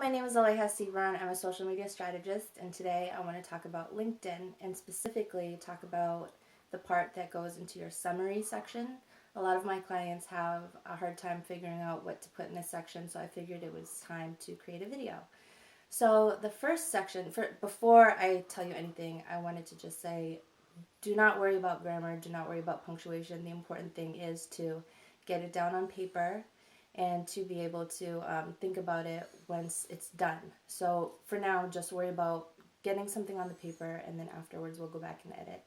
my name is Aleha Sebron. I'm a social media strategist, and today I want to talk about LinkedIn and specifically talk about the part that goes into your summary section. A lot of my clients have a hard time figuring out what to put in this section, so I figured it was time to create a video. So the first section, before I tell you anything, I wanted to just say, do not worry about grammar, do not worry about punctuation. The important thing is to get it down on paper and to be able to think about it once it's done. So for now, just worry about getting something on the paper, and then afterwards we'll go back and edit.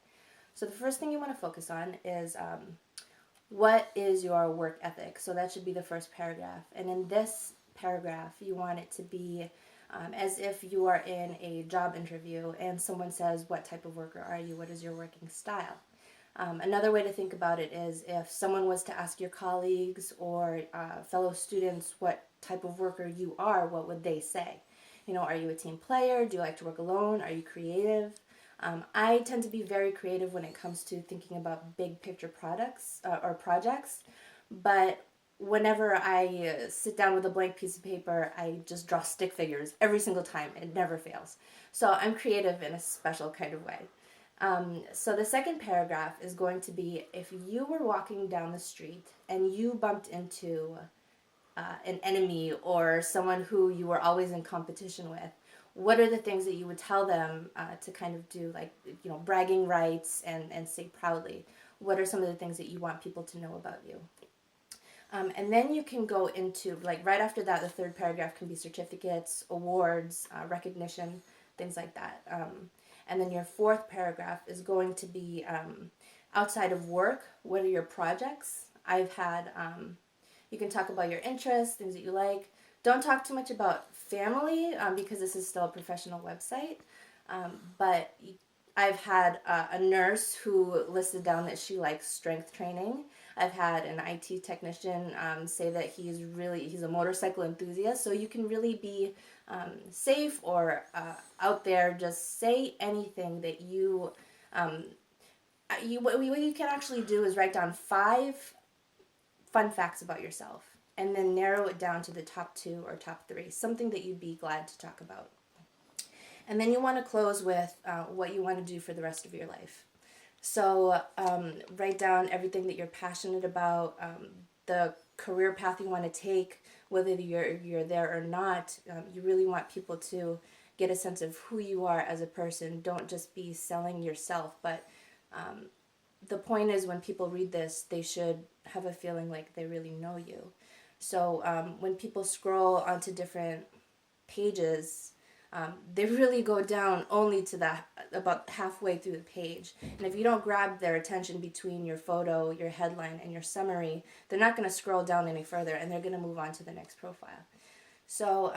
So the first thing you want to focus on is what is your work ethic? So that should be the first paragraph. And in this paragraph, you want it to be as if you are in a job interview and someone says, what type of worker are you? What is your working style? Another way to think about it is if someone was to ask your colleagues or fellow students what type of worker you are, what would they say? You know, are you a team player? Do you like to work alone? Are you creative? I tend to be very creative when it comes to thinking about big picture products or projects, but whenever I sit down with a blank piece of paper, I just draw stick figures every single time. It never fails. So I'm creative in a special kind of way. So the second paragraph is going to be, if you were walking down the street and you bumped into an enemy or someone who you were always in competition with, what are the things that you would tell them to kind of do, like, you know, bragging rights and say proudly? What are some of the things that you want people to know about you? And then you can go into, like, right after that, the third paragraph can be certificates, awards, recognition, things like that. And then your fourth paragraph is going to be outside of work, what are your projects? I've had, you can talk about your interests, things that you like. Don't talk too much about family because this is still a professional website. But I've had a nurse who listed down that she likes strength training. I've had an IT technician say that he's a motorcycle enthusiast. So you can really be safe or out there. Just say anything that what you can actually do is write down 5 fun facts about yourself and then narrow it down to the top 2 or top 3, something that you'd be glad to talk about. And then you want to close with what you want to do for the rest of your life. So write down everything that you're passionate about, the career path you want to take, whether you're there or not. You really want people to get a sense of who you are as a person. Don't just be selling yourself, but the point is, when people read this, they should have a feeling like they really know you. So when people scroll onto different pages, they really go down only to about halfway through the page. And if you don't grab their attention between your photo, your headline, and your summary, they're not going to scroll down any further, and they're going to move on to the next profile. So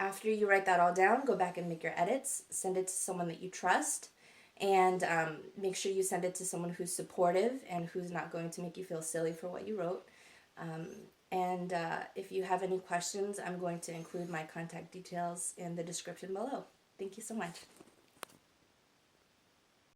after you write that all down, go back and make your edits, send it to someone that you trust, and make sure you send it to someone who's supportive and who's not going to make you feel silly for what you wrote. And if you have any questions, I'm going to include my contact details in the description below. Thank you so much.